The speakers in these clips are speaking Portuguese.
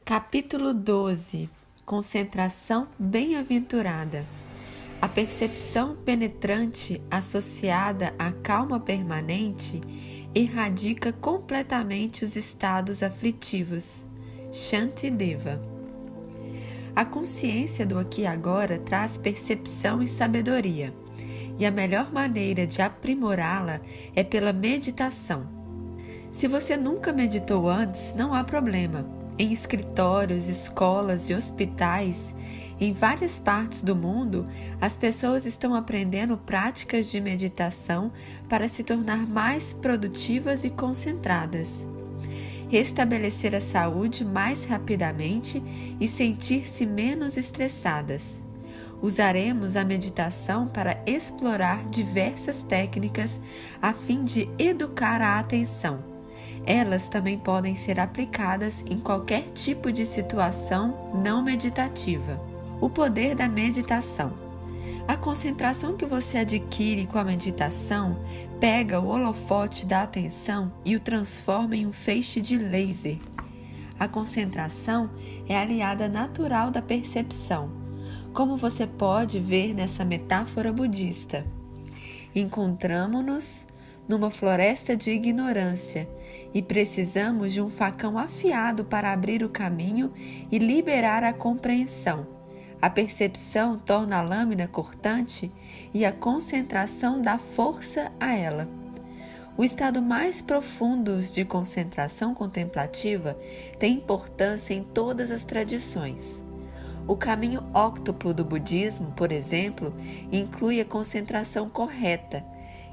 Capítulo 12. Concentração bem-aventurada. A percepção penetrante associada à calma permanente erradica completamente os estados aflitivos. Shantideva. A consciência do aqui e agora traz percepção e sabedoria, e a melhor maneira de aprimorá-la é pela meditação. Se você nunca meditou antes, não há problema. Em escritórios, escolas e hospitais, em várias partes do mundo, as pessoas estão aprendendo práticas de meditação para se tornar mais produtivas e concentradas, restabelecer a saúde mais rapidamente e sentir-se menos estressadas. Usaremos a meditação para explorar diversas técnicas a fim de educar a atenção. Elas também podem ser aplicadas em qualquer tipo de situação não meditativa. O poder da meditação. A concentração que você adquire com a meditação pega o holofote da atenção e o transforma em um feixe de laser. A concentração é a aliada natural da percepção, como você pode ver nessa metáfora budista. Encontramo-nos numa floresta de ignorância e precisamos de um facão afiado para abrir o caminho e liberar a compreensão. A percepção torna a lâmina cortante e a concentração dá força a ela. O estado mais profundo de concentração contemplativa tem importância em todas as tradições. O caminho óctuplo do budismo, por exemplo, inclui a concentração correta,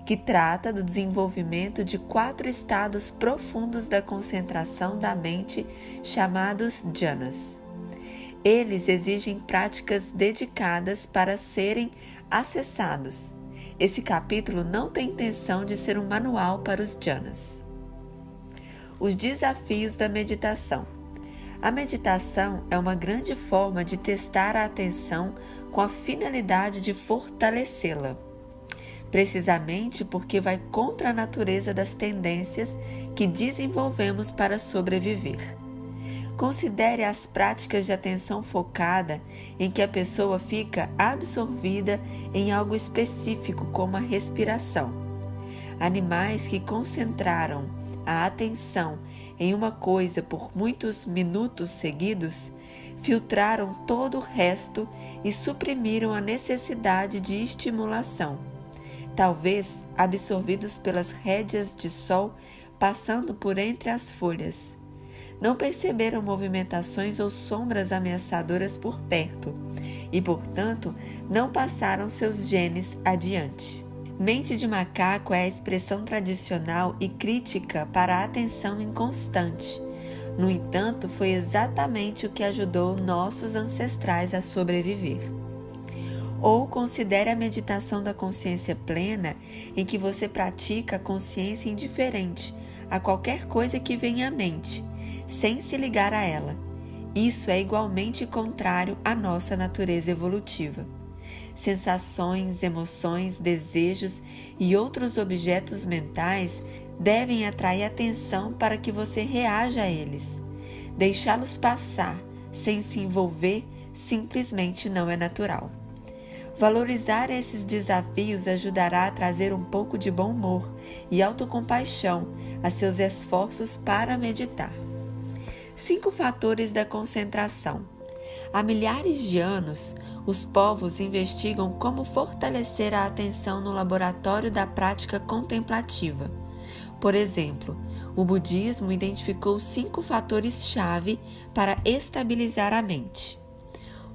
que trata do desenvolvimento de 4 estados profundos da concentração da mente, chamados jhanas. Eles exigem práticas dedicadas para serem acessados. Esse capítulo não tem intenção de ser um manual para os jhanas. Os desafios da meditação. A meditação é uma grande forma de testar a atenção com a finalidade de fortalecê-la, precisamente porque vai contra a natureza das tendências que desenvolvemos para sobreviver. Considere as práticas de atenção focada em que a pessoa fica absorvida em algo específico, como a respiração. Animais que concentraram a atenção em uma coisa por muitos minutos seguidos, filtraram todo o resto e suprimiram a necessidade de estimulação, talvez absorvidos pelas rédeas de sol passando por entre as folhas. Não perceberam movimentações ou sombras ameaçadoras por perto e, portanto, não passaram seus genes adiante. Mente de macaco é a expressão tradicional e crítica para a atenção inconstante. No entanto, foi exatamente o que ajudou nossos ancestrais a sobreviver. Ou considere a meditação da consciência plena, em que você pratica a consciência indiferente a qualquer coisa que venha à mente, sem se ligar a ela. Isso é igualmente contrário à nossa natureza evolutiva. Sensações, emoções, desejos e outros objetos mentais devem atrair atenção para que você reaja a eles. Deixá-los passar sem se envolver simplesmente não é natural. Valorizar esses desafios ajudará a trazer um pouco de bom humor e autocompaixão a seus esforços para meditar. 5 fatores da concentração. Há milhares de anos, os povos investigam como fortalecer a atenção no laboratório da prática contemplativa. Por exemplo, o budismo identificou 5 fatores-chave para estabilizar a mente.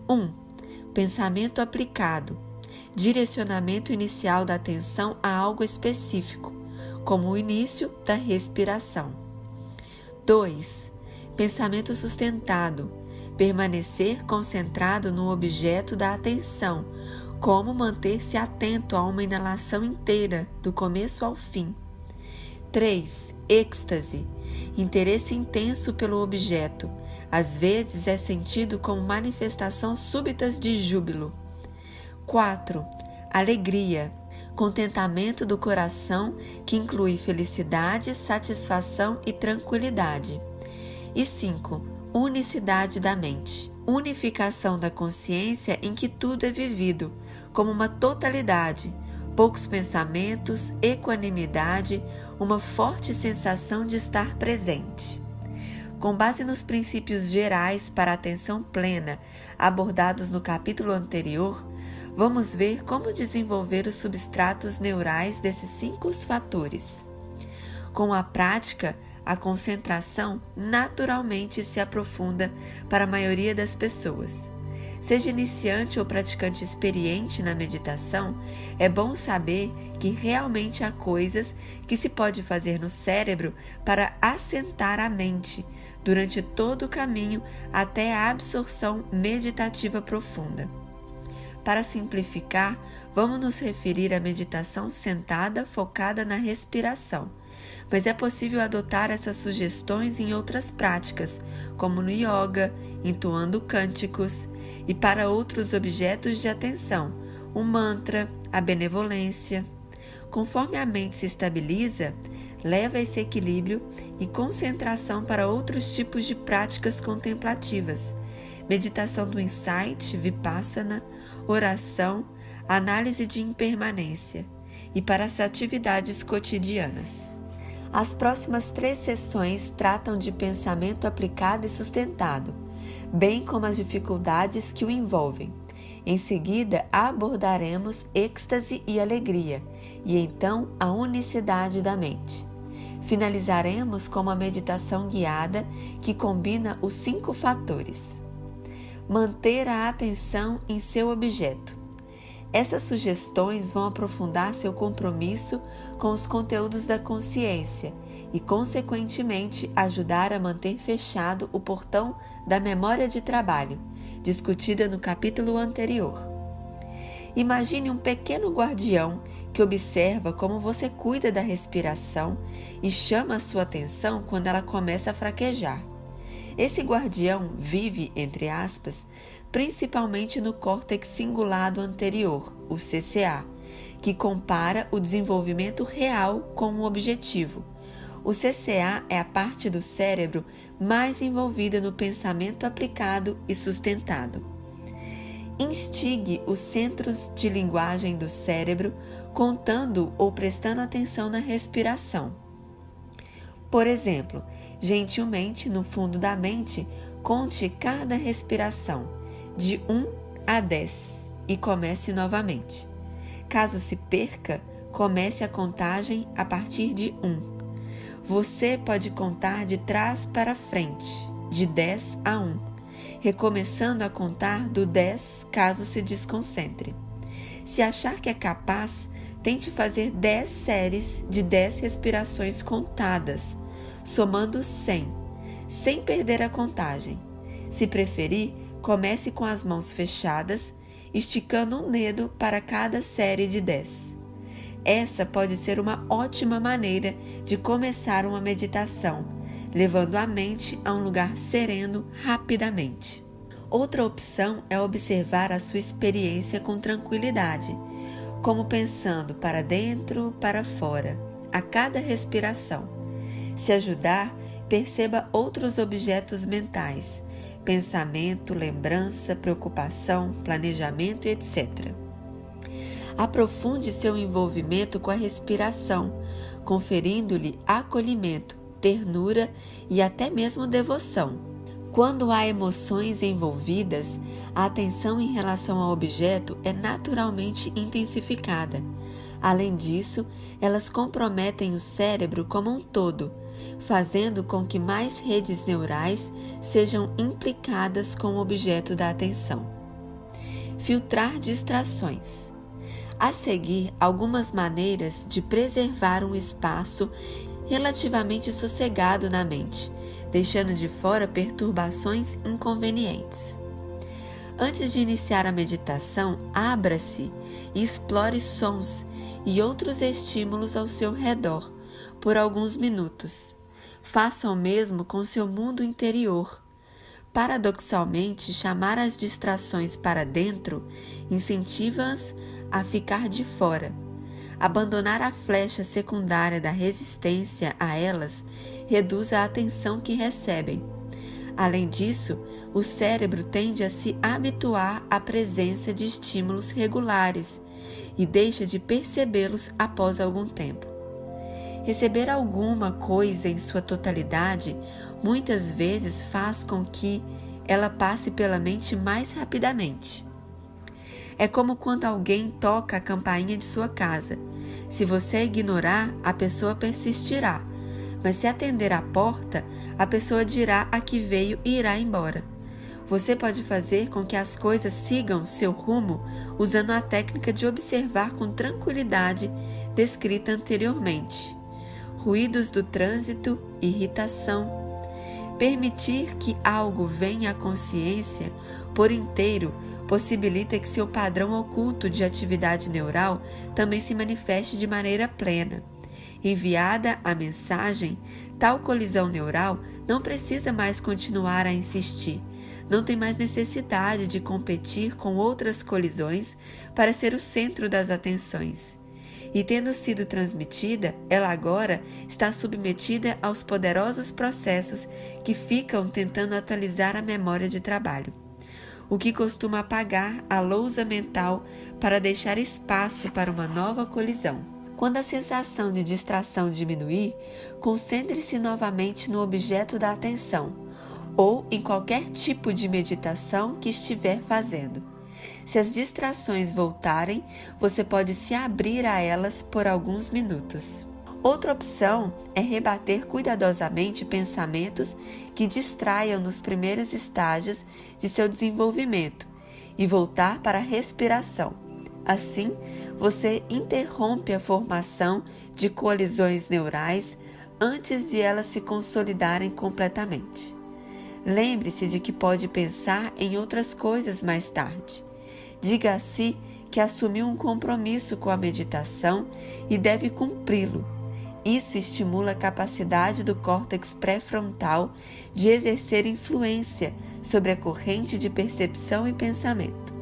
1. Pensamento aplicado. Direcionamento inicial da atenção a algo específico, como o início da respiração. 2. Pensamento sustentado. Permanecer concentrado no objeto da atenção, como manter-se atento a uma inalação inteira, do começo ao fim. 3. Êxtase. Interesse intenso pelo objeto. Às vezes é sentido como manifestação súbitas de júbilo. 4. Alegria. Contentamento do coração que inclui felicidade, satisfação e tranquilidade. E 5. Unicidade da mente. Unificação da consciência em que tudo é vivido, como uma totalidade, poucos pensamentos, equanimidade, uma forte sensação de estar presente. Com base nos princípios gerais para a atenção plena abordados no capítulo anterior, vamos ver como desenvolver os substratos neurais desses 5 fatores. Com a prática, a concentração naturalmente se aprofunda para a maioria das pessoas. Seja iniciante ou praticante experiente na meditação, é bom saber que realmente há coisas que se pode fazer no cérebro para assentar a mente durante todo o caminho até a absorção meditativa profunda. Para simplificar, vamos nos referir à meditação sentada focada na respiração, mas é possível adotar essas sugestões em outras práticas, como no yoga, entoando cânticos, e para outros objetos de atenção, o mantra, a benevolência. Conforme a mente se estabiliza, leva esse equilíbrio e concentração para outros tipos de práticas contemplativas, meditação do insight, vipassana, oração, análise de impermanência e para as atividades cotidianas. As próximas 3 sessões tratam de pensamento aplicado e sustentado, bem como as dificuldades que o envolvem. Em seguida, abordaremos êxtase e alegria, e então a unicidade da mente. Finalizaremos com uma meditação guiada que combina os 5 fatores. Manter a atenção em seu objeto. Essas sugestões vão aprofundar seu compromisso com os conteúdos da consciência e, consequentemente, ajudar a manter fechado o portão da memória de trabalho, discutida no capítulo anterior. Imagine um pequeno guardião que observa como você cuida da respiração e chama a sua atenção quando ela começa a fraquejar. Esse guardião vive, entre aspas, principalmente no córtex cingulado anterior, o CCA, que compara o desenvolvimento real com o objetivo. O CCA é a parte do cérebro mais envolvida no pensamento aplicado e sustentado. Instigue os centros de linguagem do cérebro, contando ou prestando atenção na respiração. Por exemplo, gentilmente no fundo da mente, conte cada respiração, de 1 a 10, e comece novamente. Caso se perca, comece a contagem a partir de 1. Você pode contar de trás para frente, de 10 a 1, recomeçando a contar do 10 caso se desconcentre. Se achar que é capaz, tente fazer 10 séries de 10 respirações contadas, somando 100, sem perder a contagem. Se preferir, comece com as mãos fechadas, esticando um dedo para cada série de 10. Essa pode ser uma ótima maneira de começar uma meditação, levando a mente a um lugar sereno rapidamente. Outra opção é observar a sua experiência com tranquilidade, como pensando para dentro, para fora, a cada respiração. Se ajudar, perceba outros objetos mentais, pensamento, lembrança, preocupação, planejamento, etc. Aprofunde seu envolvimento com a respiração, conferindo-lhe acolhimento, ternura e até mesmo devoção. Quando há emoções envolvidas, a atenção em relação ao objeto é naturalmente intensificada. Além disso, elas comprometem o cérebro como um todo, fazendo com que mais redes neurais sejam implicadas com o objeto da atenção. Filtrar distrações. A seguir, algumas maneiras de preservar um espaço relativamente sossegado na mente, deixando de fora perturbações inconvenientes. Antes de iniciar a meditação, abra-se e explore sons e outros estímulos ao seu redor por alguns minutos. Faça o mesmo com seu mundo interior. Paradoxalmente, chamar as distrações para dentro incentiva-as a ficar de fora. Abandonar a flecha secundária da resistência a elas reduz a atenção que recebem. Além disso, o cérebro tende a se habituar à presença de estímulos regulares e deixa de percebê-los após algum tempo. Receber alguma coisa em sua totalidade muitas vezes faz com que ela passe pela mente mais rapidamente. É como quando alguém toca a campainha de sua casa. Se você ignorar, a pessoa persistirá, mas se atender à porta, a pessoa dirá a que veio e irá embora. Você pode fazer com que as coisas sigam seu rumo usando a técnica de observar com tranquilidade descrita anteriormente. Ruídos do trânsito, irritação. Permitir que algo venha à consciência por inteiro possibilita que seu padrão oculto de atividade neural também se manifeste de maneira plena. Enviada a mensagem, tal colisão neural não precisa mais continuar a insistir, não tem mais necessidade de competir com outras colisões para ser o centro das atenções. E tendo sido transmitida, ela agora está submetida aos poderosos processos que ficam tentando atualizar a memória de trabalho, o que costuma apagar a lousa mental para deixar espaço para uma nova colisão. Quando a sensação de distração diminuir, concentre-se novamente no objeto da atenção ou em qualquer tipo de meditação que estiver fazendo. Se as distrações voltarem, você pode se abrir a elas por alguns minutos. Outra opção é rebater cuidadosamente pensamentos que distraiam nos primeiros estágios de seu desenvolvimento e voltar para a respiração. Assim, você interrompe a formação de colisões neurais antes de elas se consolidarem completamente. Lembre-se de que pode pensar em outras coisas mais tarde. Diga a si que assumiu um compromisso com a meditação e deve cumpri-lo. Isso estimula a capacidade do córtex pré-frontal de exercer influência sobre a corrente de percepção e pensamento.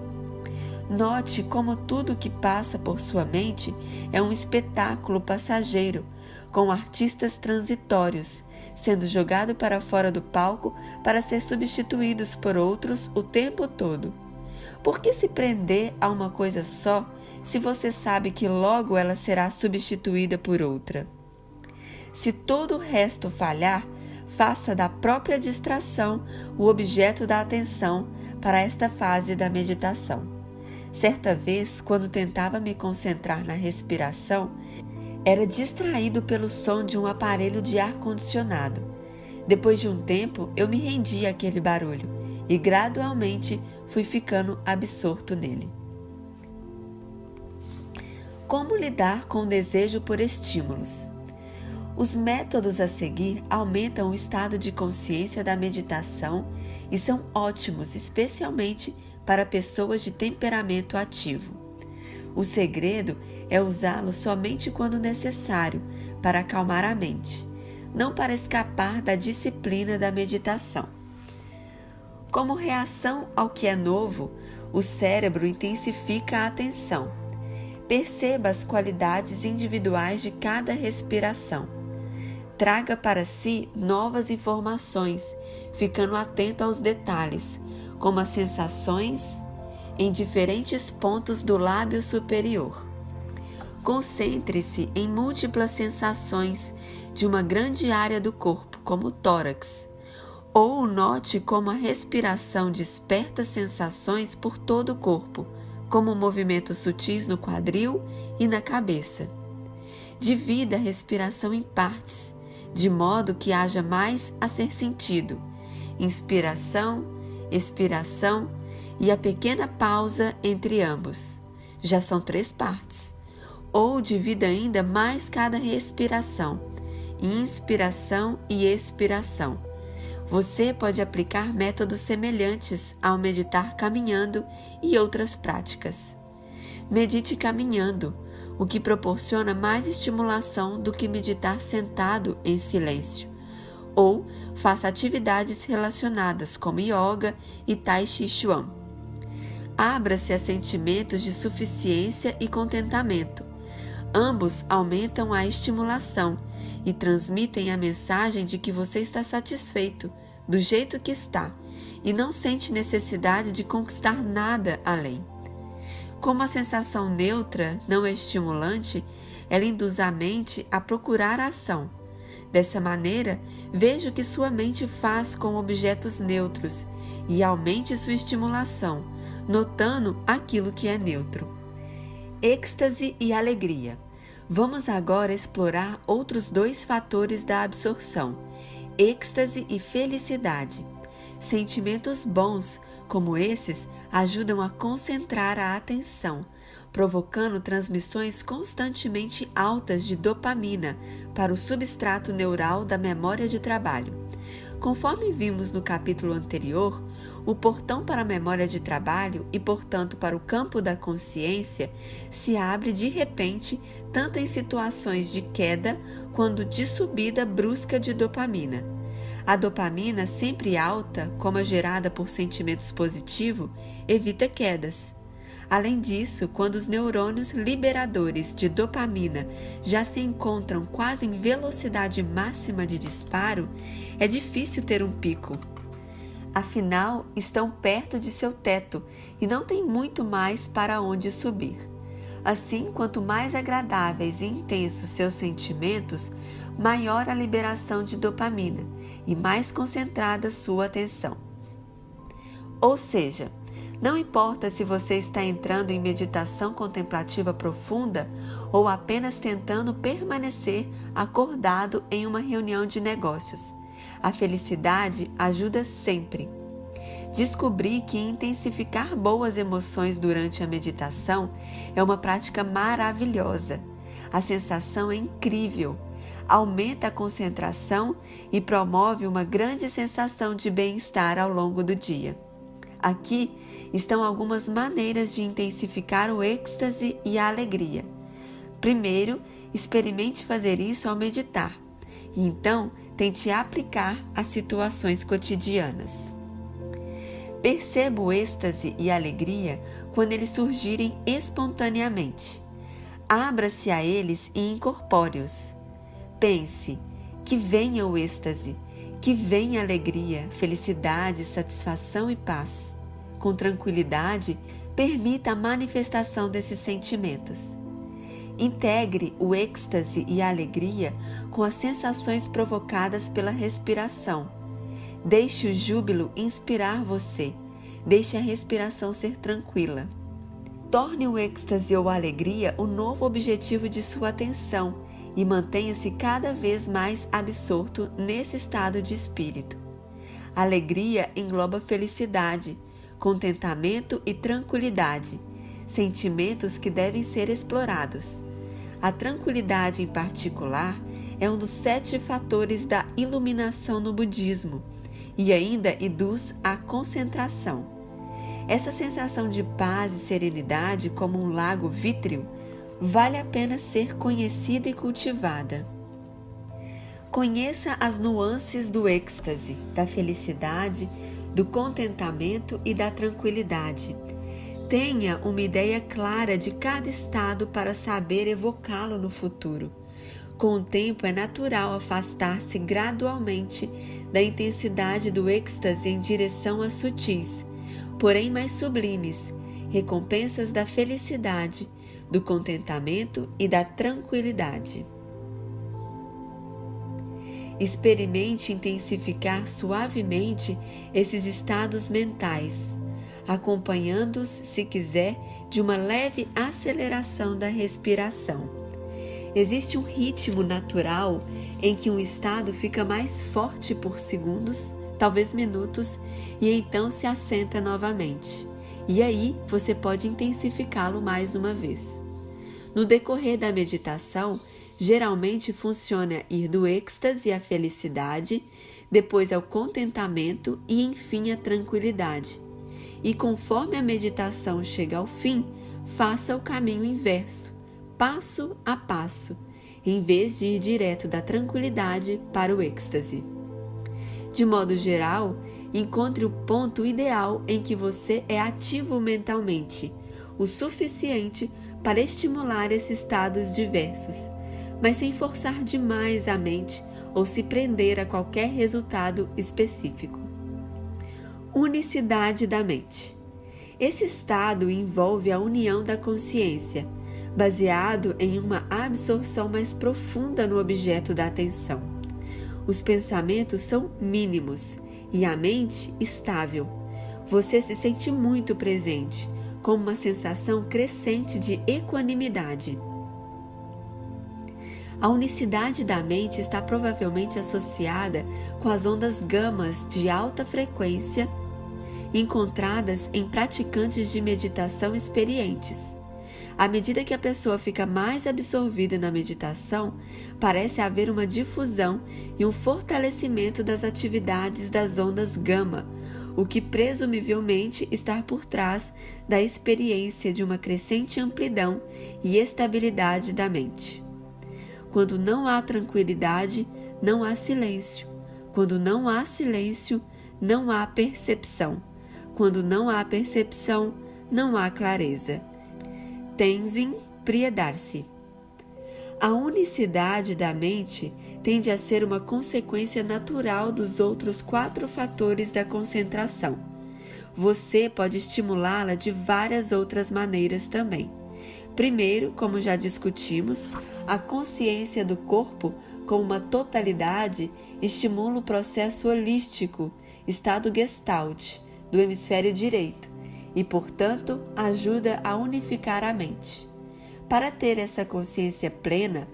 Note como tudo que passa por sua mente é um espetáculo passageiro, com artistas transitórios, sendo jogado para fora do palco para ser substituídos por outros o tempo todo. Por que se prender a uma coisa só, se você sabe que logo ela será substituída por outra? Se todo o resto falhar, faça da própria distração o objeto da atenção para esta fase da meditação. Certa vez, quando tentava me concentrar na respiração, era distraído pelo som de um aparelho de ar-condicionado. Depois de um tempo, eu me rendi àquele barulho e gradualmente fui ficando absorto nele. Como lidar com o desejo por estímulos? Os métodos a seguir aumentam o estado de consciência da meditação e são ótimos, especialmente para pessoas de temperamento ativo. O segredo é usá-lo somente quando necessário para acalmar a mente, não para escapar da disciplina da meditação. Como reação ao que é novo, o cérebro intensifica a atenção. Perceba as qualidades individuais de cada respiração. Traga para si novas informações, ficando atento aos detalhes, como as sensações em diferentes pontos do lábio superior. Concentre-se em múltiplas sensações de uma grande área do corpo, como o tórax, ou note como a respiração desperta sensações por todo o corpo, como movimentos sutis no quadril e na cabeça. Divida a respiração em partes, de modo que haja mais a ser sentido: inspiração, expiração e a pequena pausa entre ambos. Já são 3 partes. Ou divida ainda mais cada respiração, inspiração e expiração. Você pode aplicar métodos semelhantes ao meditar caminhando e outras práticas. Medite caminhando, o que proporciona mais estimulação do que meditar sentado em silêncio. Ou faça atividades relacionadas como yoga e tai chi chuan. Abra-se a sentimentos de suficiência e contentamento. Ambos aumentam a estimulação e transmitem a mensagem de que você está satisfeito, do jeito que está, e não sente necessidade de conquistar nada além. Como a sensação neutra não é estimulante, ela induz a mente a procurar a ação. Dessa maneira, veja o que sua mente faz com objetos neutros e aumente sua estimulação, notando aquilo que é neutro. Êxtase e alegria. Vamos agora explorar outros dois fatores da absorção: êxtase e felicidade. Sentimentos bons, como esses, ajudam a concentrar a atenção, provocando transmissões constantemente altas de dopamina para o substrato neural da memória de trabalho. Conforme vimos no capítulo anterior, o portão para a memória de trabalho e, portanto, para o campo da consciência se abre de repente tanto em situações de queda quanto de subida brusca de dopamina. A dopamina, sempre alta, como a gerada por sentimentos positivos, evita quedas. Além disso, quando os neurônios liberadores de dopamina já se encontram quase em velocidade máxima de disparo, é difícil ter um pico. Afinal, estão perto de seu teto e não tem muito mais para onde subir. Assim, quanto mais agradáveis e intensos seus sentimentos, maior a liberação de dopamina e mais concentrada sua atenção. Ou seja, não importa se você está entrando em meditação contemplativa profunda ou apenas tentando permanecer acordado em uma reunião de negócios, a felicidade ajuda sempre. Descobri que intensificar boas emoções durante a meditação é uma prática maravilhosa. A sensação é incrível, aumenta a concentração e promove uma grande sensação de bem-estar ao longo do dia. Aqui estão algumas maneiras de intensificar o êxtase e a alegria. Primeiro, experimente fazer isso ao meditar, e então tente aplicar às situações cotidianas. Perceba o êxtase e a alegria quando eles surgirem espontaneamente. Abra-se a eles e incorpore-os. Pense, que venha o êxtase, que venha a alegria, felicidade, satisfação e paz. Com tranquilidade, permita a manifestação desses sentimentos. Integre o êxtase e a alegria com as sensações provocadas pela respiração. Deixe o júbilo inspirar você. Deixe a respiração ser tranquila. Torne o êxtase ou a alegria o novo objetivo de sua atenção e mantenha-se cada vez mais absorto nesse estado de espírito. A alegria engloba felicidade, contentamento e tranquilidade, sentimentos que devem ser explorados. A tranquilidade, em particular, é um dos 7 fatores da iluminação no budismo e ainda induz à concentração. Essa sensação de paz e serenidade, como um lago vítreo, vale a pena ser conhecida e cultivada. Conheça as nuances do êxtase, da felicidade, do contentamento e da tranquilidade. Tenha uma ideia clara de cada estado para saber evocá-lo no futuro. Com o tempo, é natural afastar-se gradualmente da intensidade do êxtase em direção a sutis, porém mais sublimes, recompensas da felicidade, do contentamento e da tranquilidade. Experimente intensificar suavemente esses estados mentais, acompanhando-os, se quiser, de uma leve aceleração da respiração. Existe um ritmo natural em que um estado fica mais forte por segundos, talvez minutos, e então se assenta novamente. E aí você pode intensificá-lo mais uma vez. No decorrer da meditação, geralmente funciona ir do êxtase à felicidade, depois ao contentamento e enfim à tranquilidade. E conforme a meditação chega ao fim, faça o caminho inverso, passo a passo, em vez de ir direto da tranquilidade para o êxtase. De modo geral, encontre o ponto ideal em que você é ativo mentalmente, o suficiente para estimular esses estados diversos, mas sem forçar demais a mente ou se prender a qualquer resultado específico. Unicidade da mente. Esse estado envolve a união da consciência, baseado em uma absorção mais profunda no objeto da atenção. Os pensamentos são mínimos e a mente estável. Você se sente muito presente, com uma sensação crescente de equanimidade. A unicidade da mente está provavelmente associada com as ondas gamas de alta frequência encontradas em praticantes de meditação experientes. À medida que a pessoa fica mais absorvida na meditação, parece haver uma difusão e um fortalecimento das atividades das ondas gama, o que presumivelmente está por trás da experiência de uma crescente amplidão e estabilidade da mente. Quando não há tranquilidade, não há silêncio. Quando não há silêncio, não há percepção. Quando não há percepção, não há clareza. Tenzin Priyadarshi. A unicidade da mente tende a ser uma consequência natural dos outros 4 fatores da concentração. Você pode estimulá-la de várias outras maneiras também. Primeiro, como já discutimos, a consciência do corpo como uma totalidade estimula o processo holístico, estado Gestalt, do hemisfério direito e, portanto, ajuda a unificar a mente. Para ter essa consciência plena,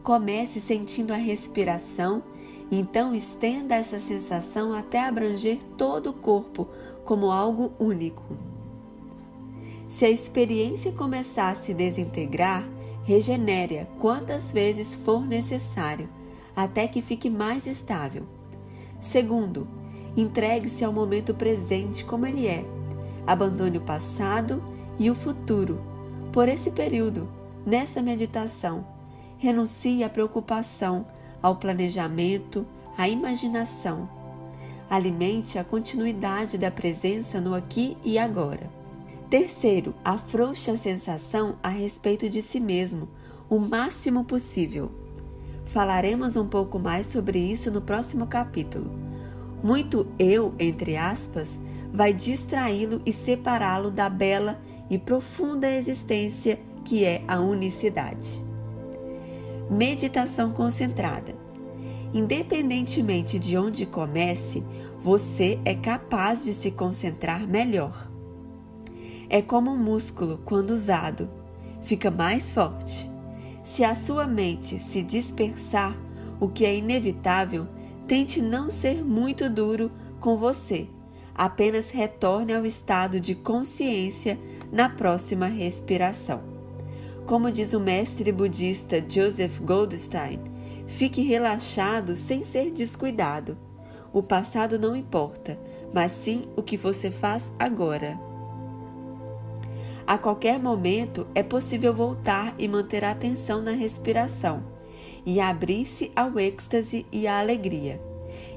comece sentindo a respiração, então estenda essa sensação até abranger todo o corpo como algo único. Se a experiência começar a se desintegrar, regenere-a quantas vezes for necessário, até que fique mais estável. Segundo, entregue-se ao momento presente como ele é. Abandone o passado e o futuro. Por esse período, nessa meditação, renuncie à preocupação, ao planejamento, à imaginação. Alimente a continuidade da presença no aqui e agora. Terceiro, afrouxe a sensação a respeito de si mesmo, o máximo possível. Falaremos um pouco mais sobre isso no próximo capítulo. Muito eu, entre aspas, vai distraí-lo e separá-lo da bela e profunda existência que é a unicidade. Meditação concentrada. Independentemente de onde comece, você é capaz de se concentrar melhor. É como um músculo, quando usado, fica mais forte. Se a sua mente se dispersar, o que é inevitável, tente não ser muito duro com você. Apenas retorne ao estado de consciência na próxima respiração. Como diz o mestre budista Joseph Goldstein, fique relaxado sem ser descuidado. O passado não importa, mas sim o que você faz agora. A qualquer momento é possível voltar e manter a atenção na respiração e abrir-se ao êxtase e à alegria.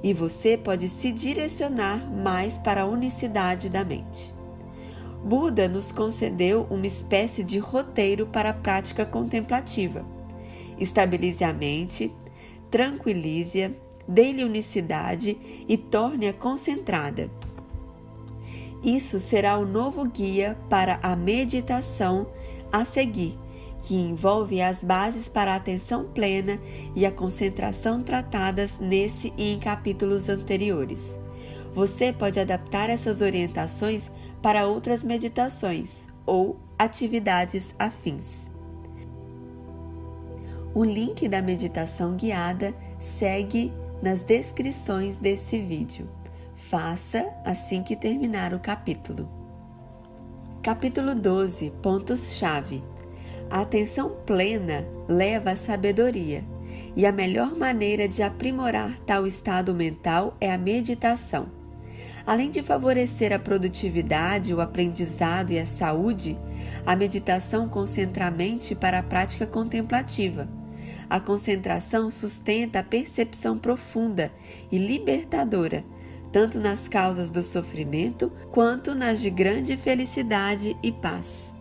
E você pode se direcionar mais para a unicidade da mente. Buda nos concedeu uma espécie de roteiro para a prática contemplativa. Estabilize a mente, tranquilize-a, dê-lhe unicidade e torne-a concentrada. Isso será o novo guia para a meditação a seguir, que envolve as bases para a atenção plena e a concentração tratadas nesse e em capítulos anteriores. Você pode adaptar essas orientações para outras meditações ou atividades afins. O link da meditação guiada segue nas descrições desse vídeo. Faça assim que terminar o capítulo. Capítulo 12. Pontos-chave. A atenção plena leva à sabedoria, e a melhor maneira de aprimorar tal estado mental é a meditação. Além de favorecer a produtividade, o aprendizado e a saúde, a meditação concentra a mente para a prática contemplativa. A concentração sustenta a percepção profunda e libertadora, tanto nas causas do sofrimento quanto nas de grande felicidade e paz.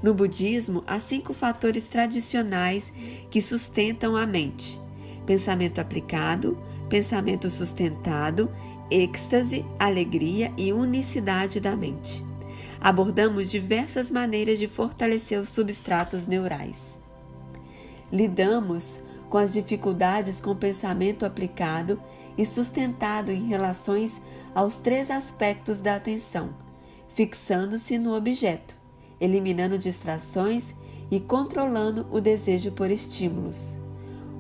No budismo, há 5 fatores tradicionais que sustentam a mente: pensamento aplicado, pensamento sustentado, êxtase, alegria e unicidade da mente. Abordamos diversas maneiras de fortalecer os substratos neurais. Lidamos com as dificuldades com pensamento aplicado e sustentado em relações aos 3 aspectos da atenção, fixando-se no objeto, eliminando distrações e controlando o desejo por estímulos.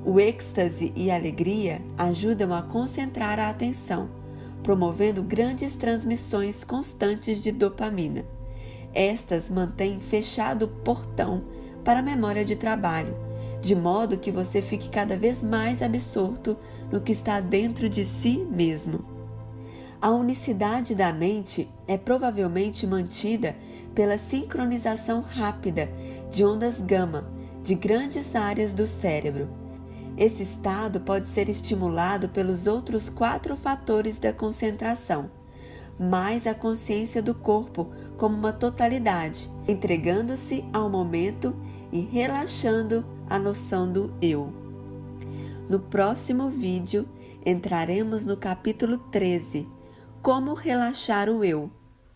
O êxtase e a alegria ajudam a concentrar a atenção, promovendo grandes transmissões constantes de dopamina. Estas mantêm fechado o portão para a memória de trabalho, de modo que você fique cada vez mais absorto no que está dentro de si mesmo. A unicidade da mente é provavelmente mantida pela sincronização rápida de ondas gama de grandes áreas do cérebro. Esse estado pode ser estimulado pelos outros 4 fatores da concentração, mais a consciência do corpo como uma totalidade, entregando-se ao momento e relaxando a noção do eu. No próximo vídeo, entraremos no capítulo 13, Como relaxar o eu.